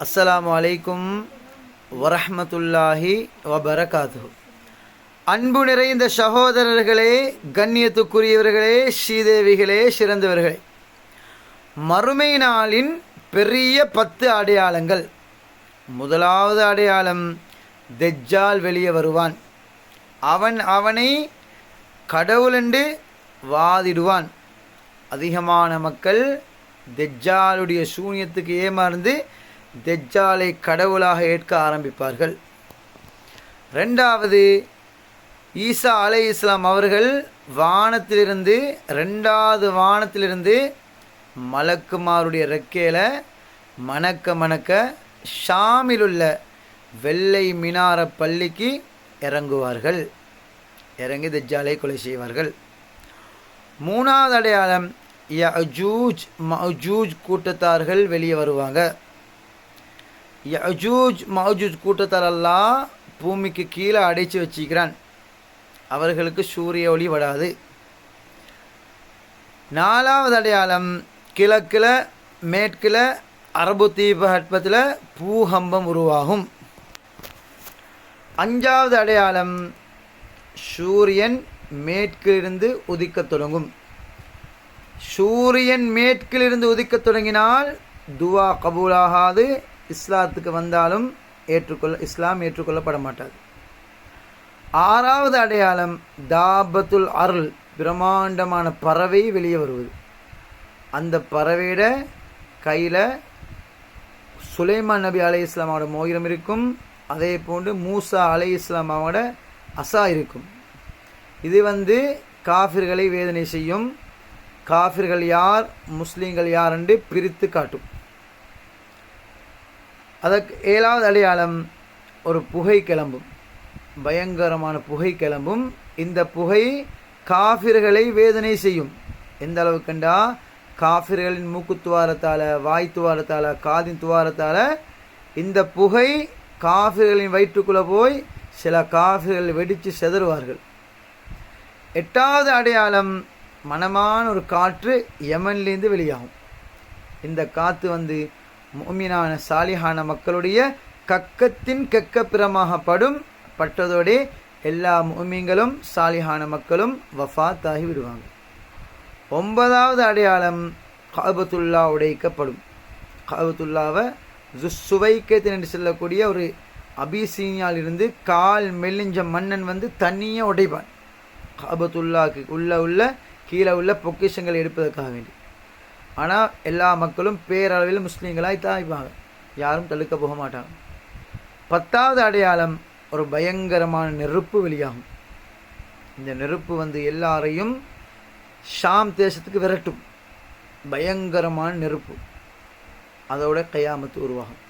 அஸ்ஸலாமு அலைக்கும் வரஹ்மத்துல்லாஹி வபரகாத்துஹு. அன்பு நிறைந்த சகோதரர்களே, கண்ணியத்துக்குரியவர்களே, ஸ்ரீதேவிகளே, சிறந்தவர்களே, மறுமை நாளின் பெரிய 10 அடையாளங்கள். முதலாவது அடையாளம், தெஜ்ஜால் வெளியே வருவான். அவனை கடவுளென்று வாதிடுவான். அதிகமான மக்கள் தெஜ்ஜாலுடைய சூனியத்துக்கு ஏமாந்து தெஜ்ஜாலை கடவுளாக ஏற்க ஆரம்பிப்பார்கள். ரெண்டாவது, ஈசா அலைஹிஸ்ஸலாம் அவர்கள் வானத்திலிருந்து, ரெண்டாவது வானத்திலிருந்து மலக்குமாருடைய ரெக்கையில் மணக்க ஷாமிலுள்ள வெள்ளை மினார பள்ளிக்கு இறங்குவார்கள். இறங்கி தெஜ்ஜாலை கொலை செய்வார்கள். மூணாவது அடையாளம், யஜூஜ் மஜூஜ் கூட்டத்தார்கள் வெளியே வருவாங்க. யஜூஜ் மஜூஜ் கூட்டத்தார் அல்லாஹ் பூமிக்கு கீழே அடைச்சி வச்சிக்கிறான். அவர்களுக்கு சூரிய ஒளி வராது. நாலாவது அடையாளம், கிழக்கில் மேற்கில் அரபு தீபகற்பத்தில் பூகம்பம் உருவாகும். அஞ்சாவது அடையாளம், சூரியன் மேற்கிலிருந்து உதிக்கத் தொடங்கும். சூரியன் மேற்கிலிருந்து உதிக்கத் தொடங்கினால் துவா கபூலாகாது. இஸ்லாத்துக்கு வந்தாலும் இஸ்லாம் ஏற்றுக்கொள்ளப்பட மாட்டாது. ஆறாவது அடையாளம், தாபத்துல் அருள், பிரம்மாண்டமான பறவை வெளியே வருவது. அந்த பறவையிட கையில் சுலைமான் நபி அலைஹிஸ்ஸலாமோட மோதிரம் இருக்கும். அதே போன்று மூசா அலைஹிஸ்ஸலாமோட அசா இருக்கும். இது காஃபிர்களை வேதனை செய்யும். காஃபிர்கள் யார், முஸ்லீம்கள் யார் என்று பிரித்து காட்டும். அதற்கு ஏழாவது அடையாளம், ஒரு புகை கிளம்பும், பயங்கரமான புகை கிளம்பும். இந்த புகை காஃபிர்களை வேதனை செய்யும். எந்த அளவுக்குண்டா, காஃபிர்களின் மூக்குத்துவாரத்தால், வாய் துவாரத்தால், காதின் துவாரத்தால் இந்த புகை காஃபிர்களின் வயிற்றுக்குள்ளே போய் சில காஃபிர்கள் வெடித்து செதறுவார்கள். எட்டாவது அடையாளம், மனமான ஒரு காற்று யமன்லேருந்து வெளியாகும். இந்த காற்று முஃமினான சாலிஹான மக்களுடைய கக்கத்தின் கெக்கப்பிரமாக பட்டதோடு எல்லா முஃமின்களும் சாலிஹான மக்களும் வஃபாத் ஆகி விடுவாங்க. ஒன்பதாவது அடையாளம், கஅபத்துல்லா உடைக்கப்படும். கஅபத்துல்லாவை சுவைக்கத்தின் என்று சொல்லக்கூடிய ஒரு அபிசீனியால் இருந்து கால் மெல்லிஞ்ச மன்னன் தண்ணியை உடைப்பான். கஅபத்துல்லாக்கு உள்ள கீழே உள்ள பொக்கிஷங்களை எடுப்பதற்காக வேண்டி. ஆனால் எல்லா மக்களும் பேரளவில் முஸ்லீம்களாய் தாய்ப்பாங்க, யாரும் தடுக்க போக மாட்டாங்க. 10வது அடையாளம், ஒரு பயங்கரமான நெருப்பு வெளியாகும். இந்த நெருப்பு எல்லாரையும் ஷாம் தேசத்துக்கு விரட்டும். பயங்கரமான நெருப்பு. அதோட கயாமத்து உருவாகும்.